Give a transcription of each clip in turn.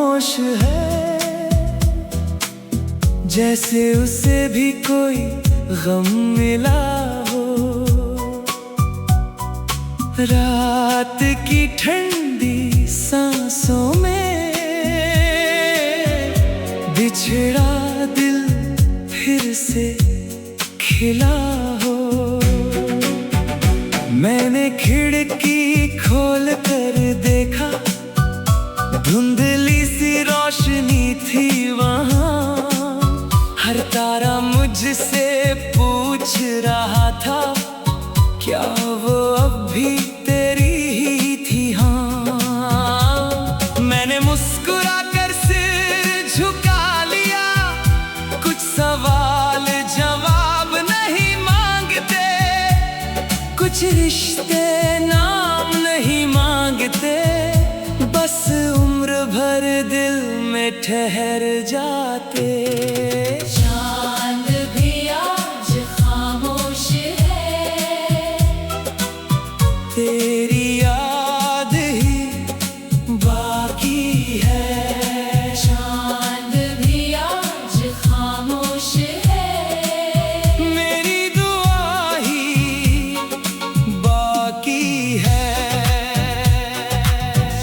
खामोश है, जैसे उसे भी कोई गम मिला हो। रात की ठंडी सांसों में बिछड़ा दिल फिर से खिला हो। मैंने खिड़की खोल कर देखा, धुंधली सी रोशनी थी वहां। हर तारा मुझसे पूछ रहा था, क्या वो अब भी तेरी ही थी? हाँ, मैंने मुस्कुरा कर सिर झुका लिया। कुछ सवाल जवाब नहीं मांगते, कुछ रिश्ते नाम नहीं मांगते, बस उम्र भर दिल में ठहर जाते। चांद भी आज खामोश है, तेरी याद ही बाकी है। चांद भी आज खामोश है, मेरी दुआ ही बाकी है।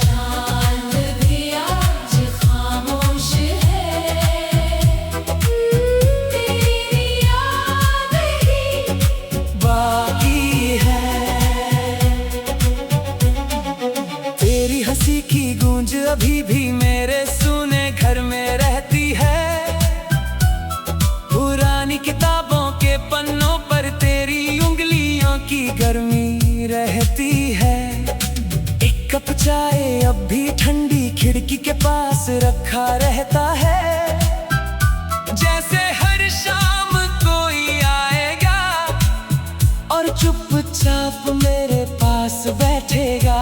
चांद भी आज खामोश है, तेरी याद ही बाकी है। तेरी हंसी की गूंज अभी भी मेरे सुने घर में रहती है। पुरानी किताबों के पन्नों पर तेरी उंगलियों की गर्मी रहती है। एक कप चाय अब भी ठंडी खिड़की के पास रखा रहता है। जैसे हर शाम कोई आएगा और चुपचाप मेरे पास बैठेगा।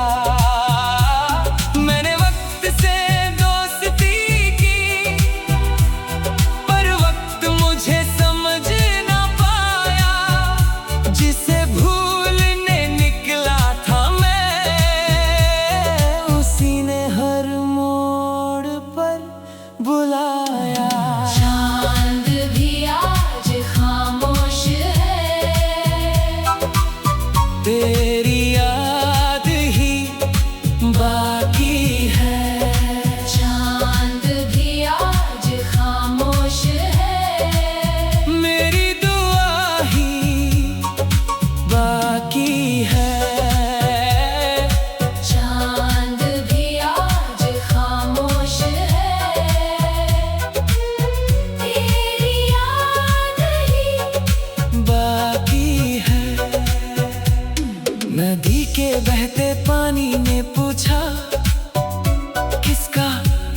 मैंने वक्त से दोस्ती की, पर वक्त मुझे समझ ना पाया। जिसे भूलने निकला था मैं, उसी ने हर मोड़ पर बुलाया। चांद भी आज खामोश है, तेरी याद ही बाकी है। चांद भी आज खामोश है, मेरी दुआ ही बाकी है। चांद भी आज खामोश है, तेरी याद ही बाकी है। नदी के बहते पानी ने पूछा, किसका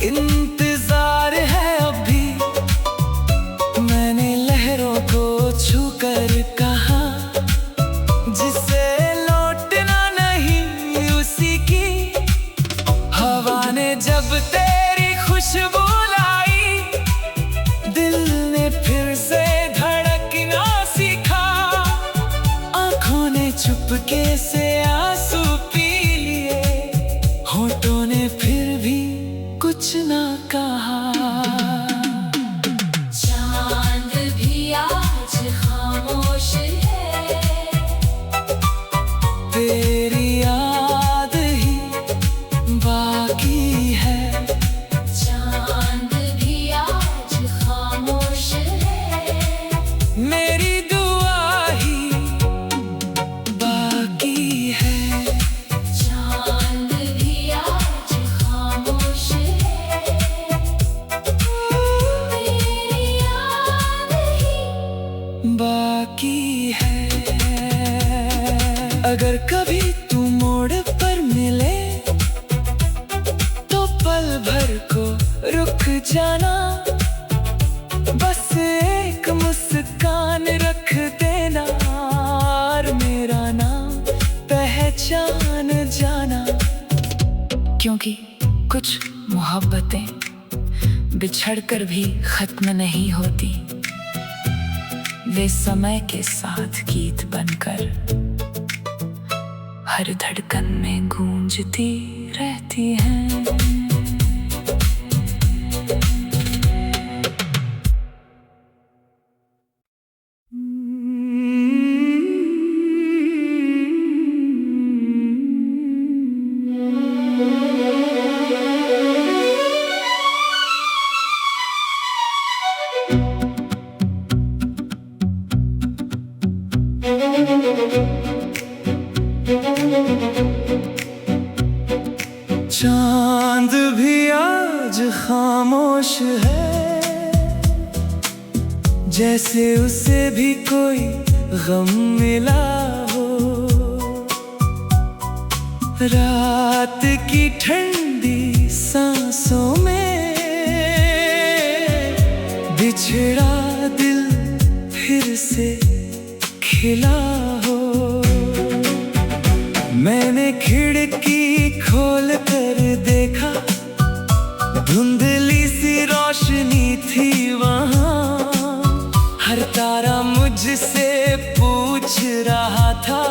इंतजार है अभी? मैंने लहरों को छूकर कहा, जिसे लौटना नहीं उसी की। हवा ने जब तेरी खुशबू लाई, दिल ने फिर से धड़कना सीखा। आंखों ने चुपके से आंसू पी लिए, होठों ने फिर भी कुछ ना कहा। चांद भी आज खामोश है, तेरी याद ही बाकी है। चांद भी आज खामोश है, मेरी दुआ ही बाकी है। चांद भी आज खामोश है, तेरी याद ही बाकी है। अगर कभी तू मोड़ पर मिले, तो पल भर को रुक जाना। बस एक मुस्कान रख देना, और मेरा नाम पहचान जाना। क्योंकि कुछ मोहब्बतें बिछड़कर भी खत्म नहीं होती, वे समय के साथ गीत बनकर हर धड़कन में गूंजती रहती हैं। खामोश है, जैसे उसे भी कोई गम मिला हो। रात की ठंडी सांसों में बिछड़ा दिल फिर से खिला हो। मैंने खिड़की खोल कर देखा, धुंधली सी रोशनी थी वहां। हर तारा मुझसे पूछ रहा था,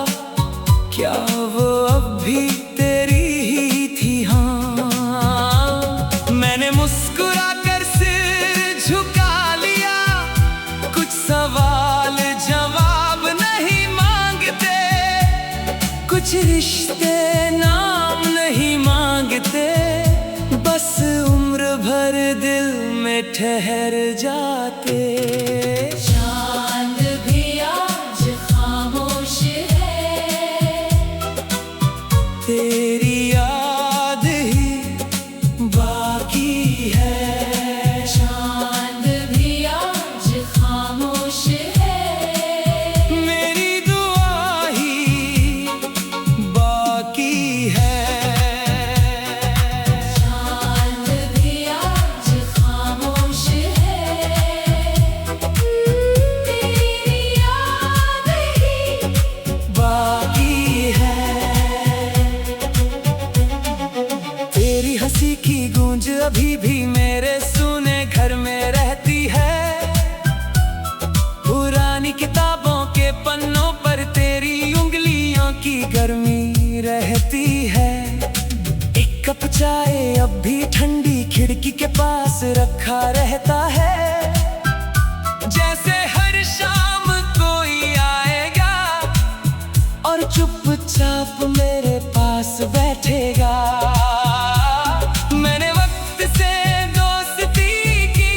क्या वो अब भी तेरी ही थी? हाँ, मैंने मुस्कुरा कर सिर झुका लिया। कुछ सवाल जवाब नहीं मांगते, कुछ रिश्ते नाम नहीं मांगते, बस उम्र भर दिल में ठहर जाते। चांद भी आज खामोश है, तेरी याद ही बाकी है। चांद भी आज खामोश है, मेरी दुआ ही बाकी है। चांद भी आज खामोश है, तेरी याद ही बाकी है। तेरी हंसी की गूंज अभी भी मेरे सुने घर में रहती है। पुरानी किताबों के पन्नों पर तेरी उंगलियों की गर्मी रहती है। एक कप चाय अब भी ठंडी खिड़की के पास रखा रहता है। जैसे हर शाम कोई आएगा और चुपचाप मेरे पास बैठेगा। मैंने वक्त से दोस्ती की,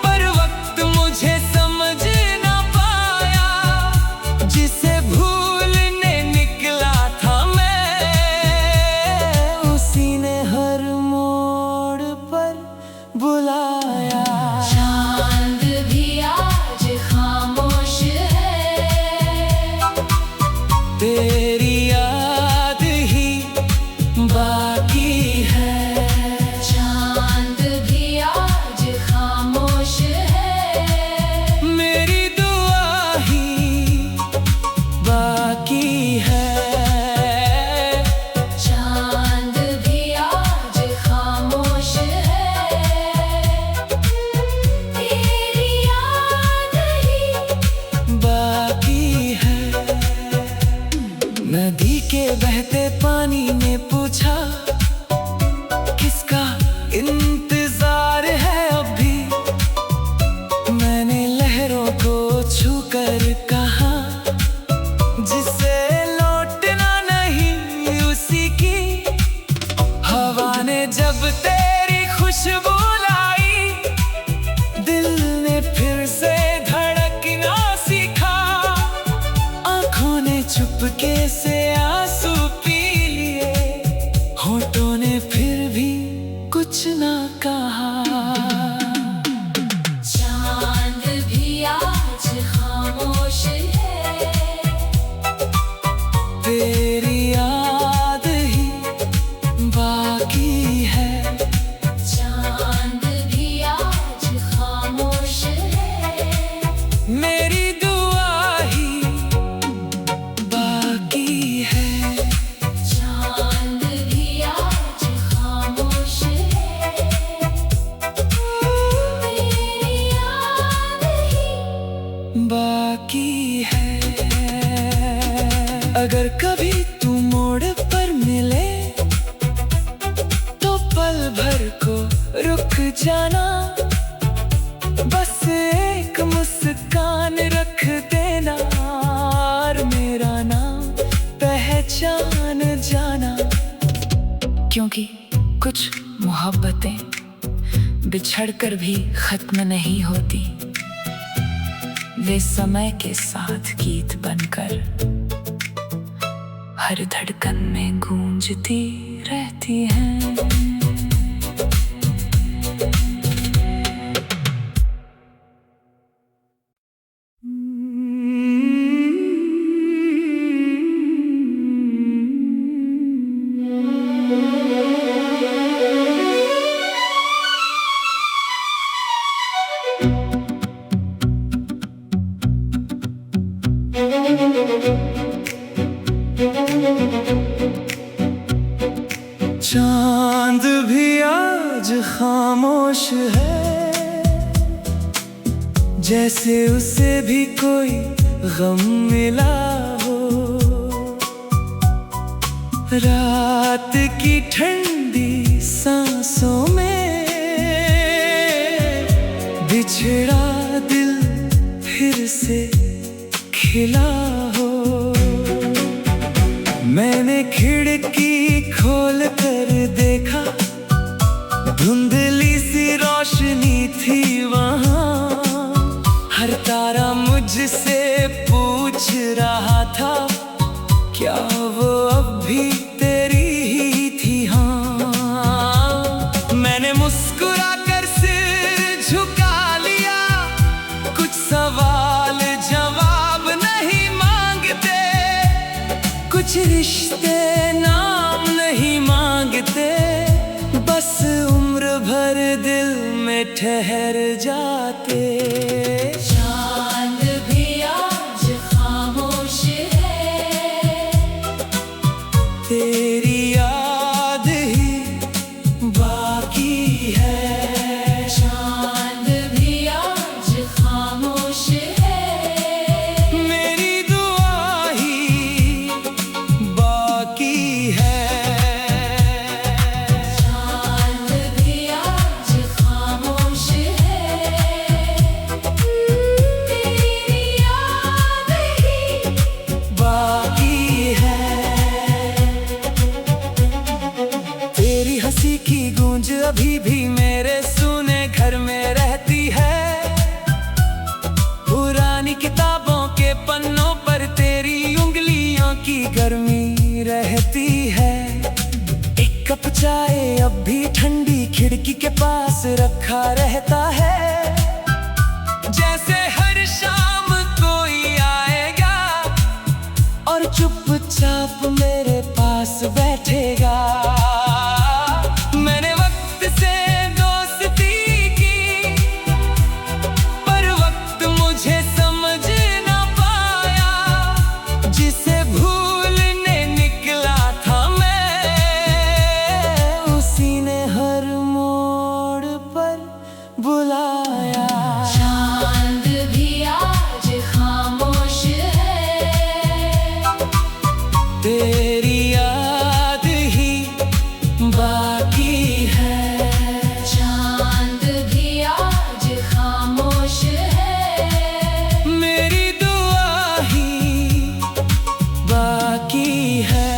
पर वक्त मुझे समझ ना पाया। जिसे भूलने निकला था मैं, उसी ने हर मोड़ पर बुलाया। चांद भी आज खामोश है, तेरी याद ही बाकी है। चांद भी आज खामोश है, मेरी दुआ ही बाकी है। चांद भी आज खामोश है, तेरी याद ही बाकी है। नदी के बहते पानी ने पूछा, किसका इंतजार है अभी? मैंने लहरों को छूकर कहा, जिसे लौटना नहीं उसी की। हवा ने जब तेरी खुशबू लाई, दिल ने फिर से धड़कना सीखा। आंखों ने चुपके से आंसू पी लिए, होठों ने फिर भी कुछ ना कहा। चांद भी आज खामोश है, तेरी याद ही बाकी है। चांद भी आज खामोश है, मेरी दुआ ही बाकी है। चांद भी आज खामोश है, तेरी याद ही बाकी है। अगर कभी तू मोड़ पर मिले, तो पल भर को रुक जाना। बस एक मुस्कान रख देना, और मेरा नाम पहचान जाना। क्योंकि कुछ मोहब्बतें बिछड़कर भी खत्म नहीं होती, वे समय के साथ गीत बनकर हर धड़कन में गूंजती रहती हैं। आज खामोश है, जैसे उसे भी कोई गम मिला हो। रात की ठंडी सांसों में बिछड़ा दिल फिर से खिला हो। मैंने खिड़की खोल कर देखा, धुंधली सी रोशनी थी वहाँ। हर तारा मुझसे पूछ रहा था, क्या वो अब भी तेरी ही थी? हाँ, मैंने मुस्कुरा कर सिर झुका लिया। कुछ सवाल जवाब नहीं मांगते, कुछ रिश्ते नाम नहीं मांगते, बस उम्र भर दिल में ठहर जाते। चांद भी आज खामोश है, तेरी याद ही बाकी है। चांद भी आज खामोश है, मेरी दुआ ही बाकी है। चांद भी आज खामोश है, तेरी याद ही बाकी है। तेरी हंसी की गूंज अभी भी मेरे सुने घर में रहती है। पुरानी किताबों के पन्नों पर तेरी उंगलियों की गर्मी रहती है। एक कप चाय अब भी ठंडी खिड़की के पास रखा रहता है। जैसे हर शाम कोई आएगा और चुपचाप मेरे पास बैठेगा। मैंने वक्त से दोस्ती की, पर वक्त मुझे समझ ना पाया। जिसे भूलने निकला था मैं, उसी ने हर मोड़ पर बुलाया। चांद भी आज खामोश है, तेरी याद ही बाकी है। चांद भी आज खामोश है, मेरी दुआ ही बाकी है।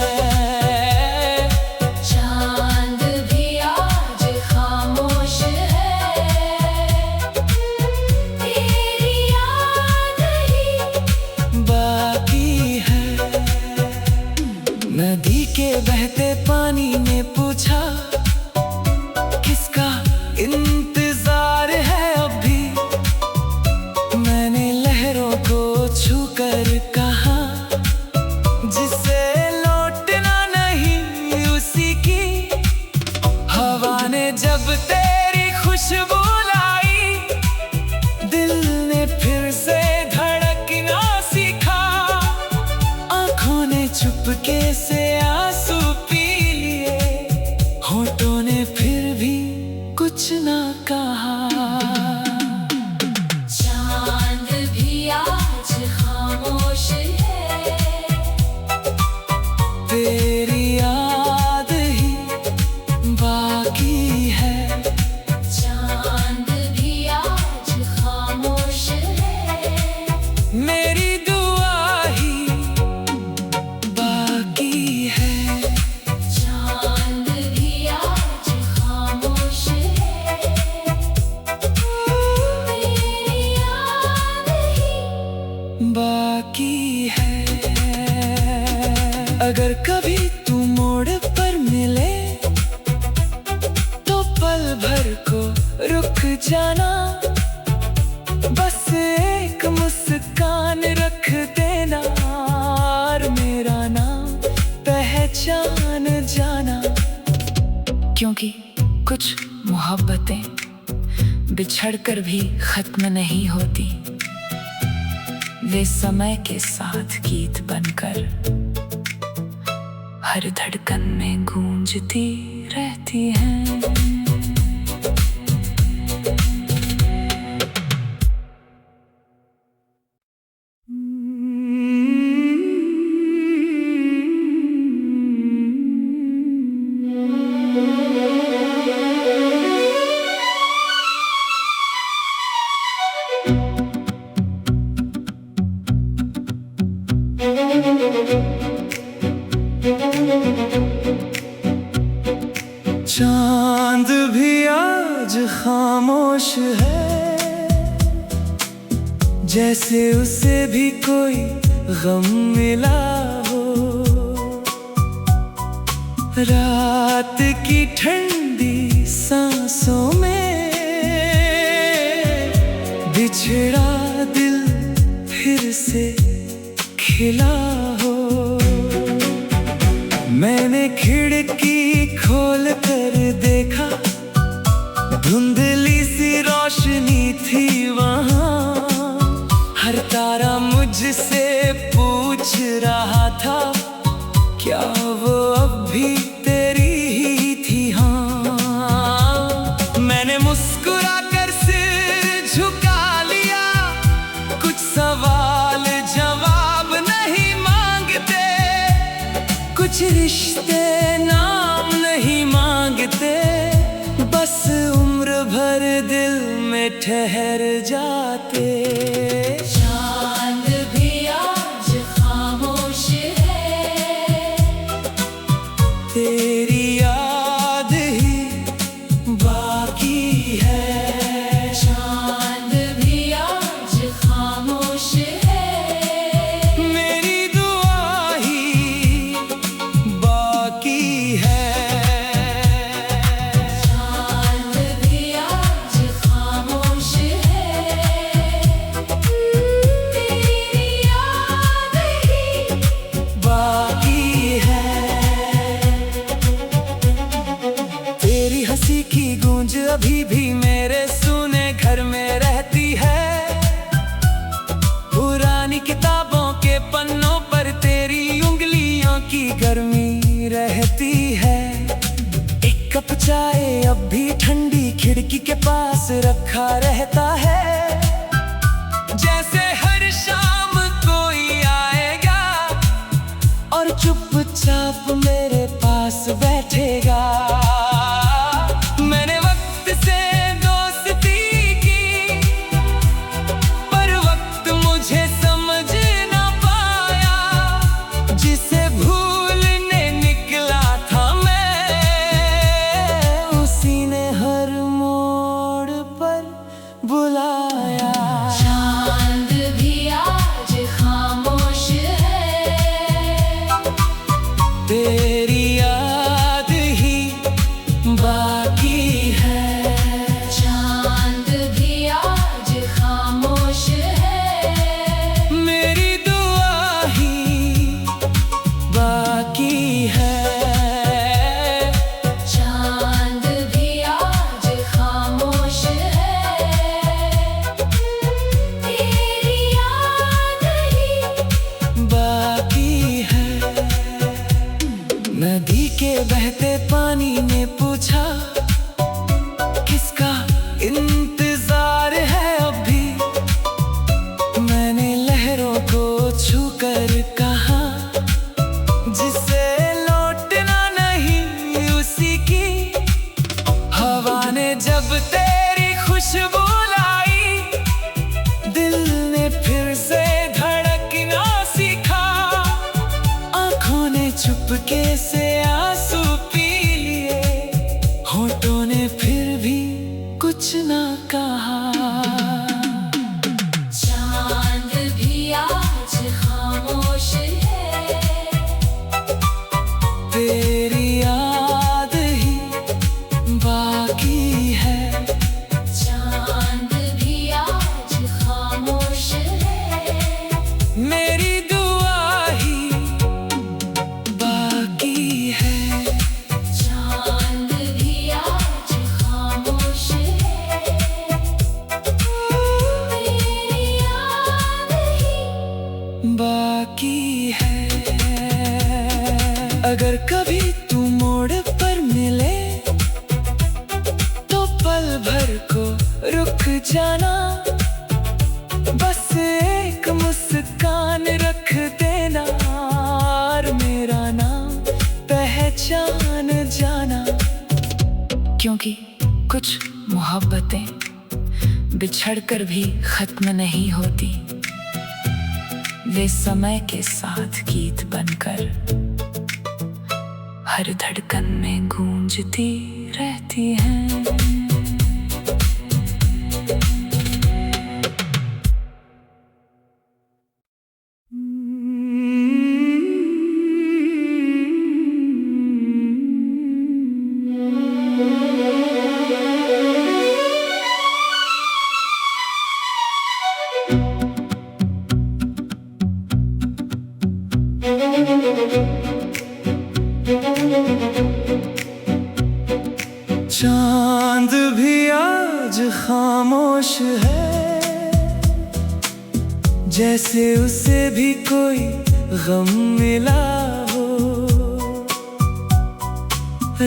चांद भी आज खामोश है, तेरी याद ही बाकी है। नदी के बहते पानी ने पूछा, किसका इंतजार है अभी? मैंने लहरों को छूकर कहा, जिसे लौटना नहीं उसी की। हवा ने जब तेरी खुशबू लाई, दिल ने फिर से धड़कना सीखा। आंखों ने चुपके से आंसू पी लिए, होठों ने फिर भी कुछ ना कहा। चांद भी आज खामोश है, तेरी याद ही बाकी है। चांद भी आज खामोश है, मेरी दुआ ही बाकी है। चांद भी आज खामोश है, तेरी याद ही बाकी है। अगर कभी तू मोड़ पर मिले, तो पल भर को रुक जाना। बस एक मुस्कान रख देना, और मेरा नाम पहचान जाना। क्योंकि कुछ मोहब्बतें बिछड़कर भी खत्म नहीं होती, वे समय के साथ गीत बनकर हर धड़कन में गूंजती रहती हैं। आज खामोश है, जैसे उसे भी कोई गम मिला हो। रात की ठंडी सांसों में बिछड़ा दिल फिर से खिला हो। मैंने खिड़की खोल कर देखा, धुंधली सी रोशनी थी वहां। हर तारा मुझसे पूछ रहा था, क्या वो अब भी तेरी ही थी? हाँ, मैंने मुस्कुरा कर सिर झुका लिया। कुछ सवाल जवाब नहीं मांगते, कुछ रिश्ते नाम नहीं मांगते, बस उम्र भर दिल में ठहर जाते। चांद भी आज खामोश है, तेरी याद ही बाकी है। चांद भी आज खामोश है, मेरी दुआ ही बाकी है। चांद भी आज खामोश है, तेरी याद ही बाकी है। तेरी हंसी की गूंज अभी भी मेरे सुने घर में रहती है। पुरानी किताबों के पन्नों पर तेरी उंगलियों की गर्मी रहती है। एक कप चाय अब भी ठंडी खिड़की के पास रखा रहता है। जैसे हर शाम कोई आएगा और चुपचाप मेरे पास बैठेगा। मैंने वक्त से दोस्ती की, पर वक्त मुझे समझ ना पाया। जिसे भूलने निकला था मैं, उसी ने हर मोड़ पर बुलाया। चांद भी आज खामोश है, तेरी याद ही बाकी है। चांद भी आज खामोश है, मेरी दुआ ही बाकी है। चांद भी आज खामोश है, तेरी याद ही बाकी है। नदी के बहते पानी ने पूछा, किसका इंतजार है अभी? मैंने लहरों को छूकर कहा, जिसे लौटना नहीं उसी की। हवा ने जब तेरी खुशबू लाई, दिल ने फिर से धड़कना सीखा। आंखों ने चुपके से आंसू पी लिए, होठों ने फिर भी कुछ ना कहा। चांद भी आज खामोश है, तेरी याद ही बाकी है। चांद भी आज खामोश है, मेरी दुआ ही बाकी है। चांद भी आज खामोश है, तेरी याद ही बाकी है। अगर कभी तू मोड़ पर मिले, तो पल भर को रुक जाना। बस एक मुस्कान रख देना, और मेरा नाम पहचान जाना। क्योंकि कुछ मोहब्बतें बिछड़कर भी खत्म नहीं होती, वे समय के साथ गीत बनकर हर धड़कन में गूंजती रहती हैं। चांद भी आज खामोश है, जैसे उसे भी कोई गम मिला हो।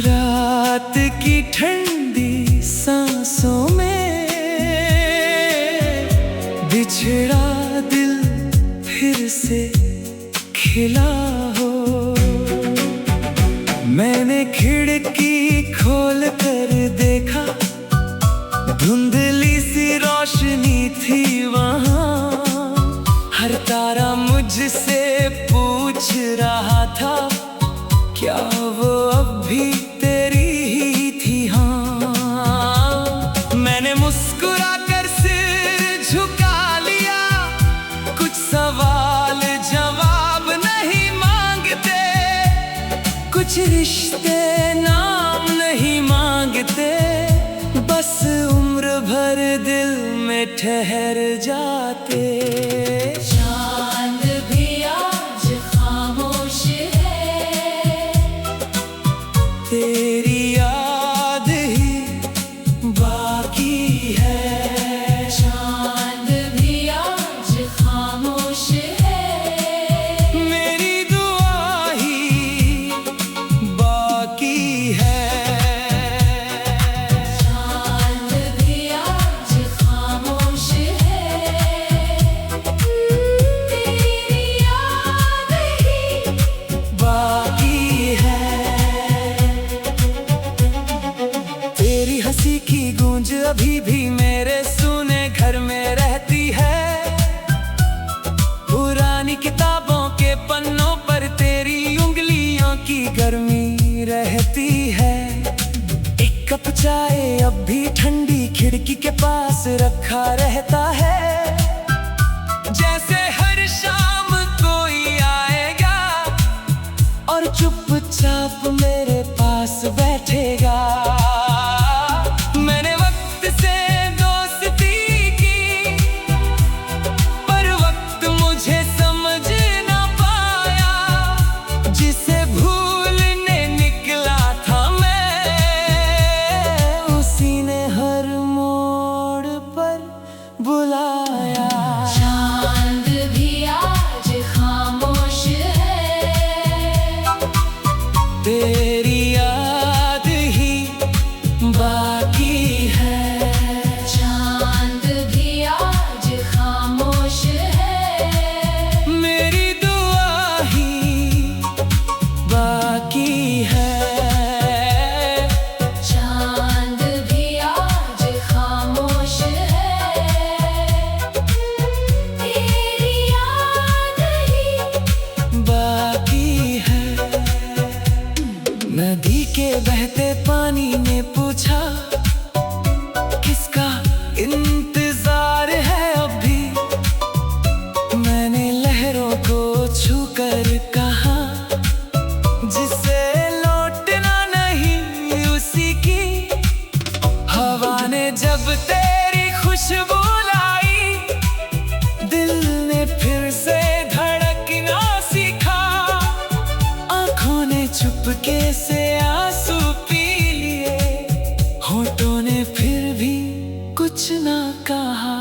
रात की ठंडी सांसों में बिछड़ा दिल फिर से खिला हो। मैंने खिड़की खोल कर देखा, धुंधली सी रोशनी थी वहां। हर तारा मुझसे पूछ रहा था, क्या वो अब भी तेरी ही थी? हाँ, मैंने मुस्कुरा कर सिर झुका लिया। कुछ सवाल जवाब नहीं मांगते, कुछ रिश्ते नाम नहीं मांगते, बस उम्र भर दिल में ठहर जाते। चांद भी आज खामोश है, तेरी याद ही बाकी है। चांद भी आज खामोश है, मेरी दुआ ही बाकी है। चांद भी आज खामोश है, तेरी याद ही बाकी है। तेरी हंसी की गूंज अभी भी मेरे सुने घर में रहती है। पुरानी किताबों के पन्नों पर तेरी उंगलियों की गर्मी रहती है। एक कप चाय अब भी ठंडी खिड़की के पास रखा रहता है। जैसे हर शाम कोई आएगा और चुपचाप मेरे पास बैठेगा। मैंने वक्त से दोस्ती की, पर वक्त मुझे समझ ना पाया। जिसे भूलने निकला था मैं, उसी ने हर मोड़ पर बुलाया। चांद भी आज खामोश है, तेरी याद ही बाकी है। चांद भी आज खामोश है, मेरी दुआ ही बाकी है। चांद भी आज खामोश है, तेरी याद ही बाकी है। नदी के बहते पानी ने पूछा, किसका इंतजार है अभी? मैंने लहरों को छूकर कहा, जिसे लौटना नहीं उसी की। हवा ने जब तेरी खुशबू लाई, दिल ने फिर से धड़कना सीखा। आंखों ने चुपके से आंसू पी लिए, होठों ने फिर भी कुछ ना कहा।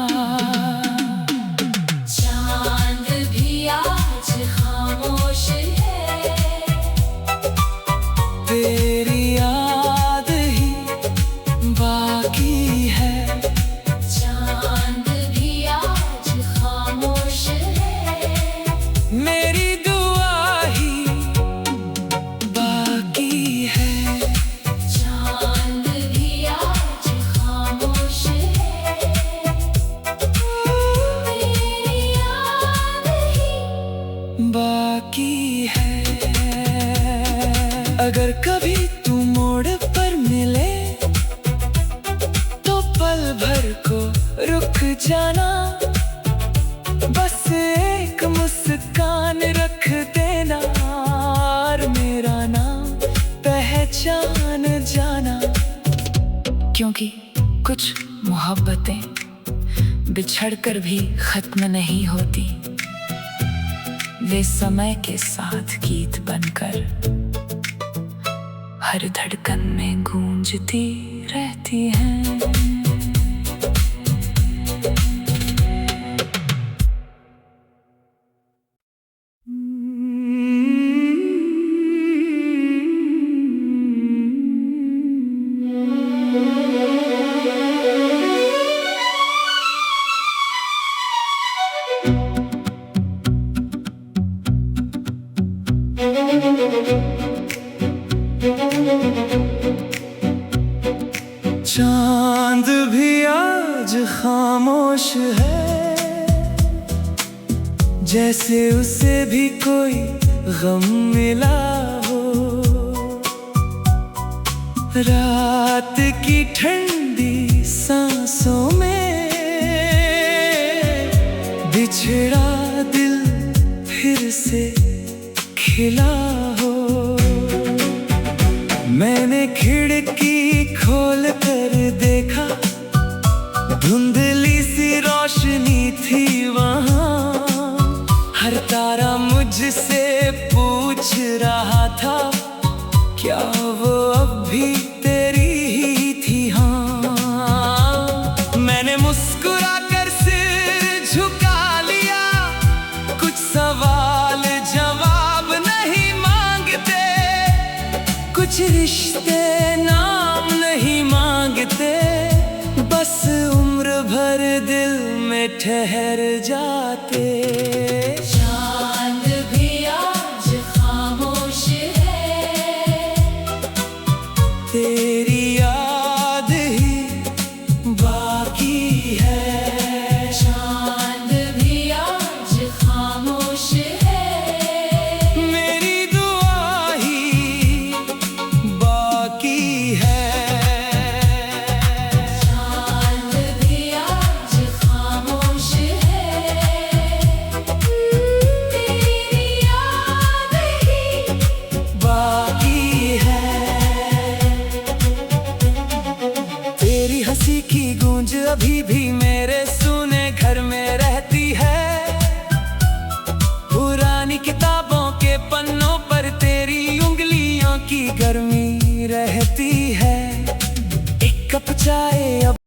चांद भी आज खामोश है, तेरी याद ही बाकी है। चांद भी आज खामोश है, मेरी दुआ ही बाकी है। चांद भी आज खामोश है, तेरी याद ही बाकी है। अगर कभी तू मोड़ पर मिले, तो पल भर को रुक जाना। बस एक मुस्कान रख देना, और मेरा नाम पहचान जाना। क्योंकि कुछ मोहब्बतें बिछड़कर भी खत्म नहीं होती, वे समय के साथ गीत बनकर हर धड़कन में गूंजती रहती। रहती हैं। चांद भी आज खामोश है, जैसे उसे भी कोई गम मिला हो। रात की ठंडी सांसों में बिछड़ा दिल फिर से खिला हो। मैंने खिड़की खोल कर देखा, धुंधली सी रोशनी थी वहाँ। हर तारा मुझसे पूछ रहा था, क्या वो अब भी तेरी ही थी? हाँ, मैंने मुस्कुरा कर सिर झुका लिया। कुछ सवाल जवाब नहीं मांगते, कुछ रिश्ते नाम नहीं मांगते, बस उम्र भर दिल में ठहर जाते। चांद भी आज खामोश है, तेरी याद ही बाकी है। चांद भी आज खामोश है, मेरी दुआ ही बाकी है। चांद भी आज खामोश है, तेरी याद ही बाकी है। तेरी हंसी की गूंज अभी भी मेरे सुने घर में रहती है। पुरानी किताबों के पन्नों पर तेरी उंगलियों की गर्मी रहती है। एक कप चाय अब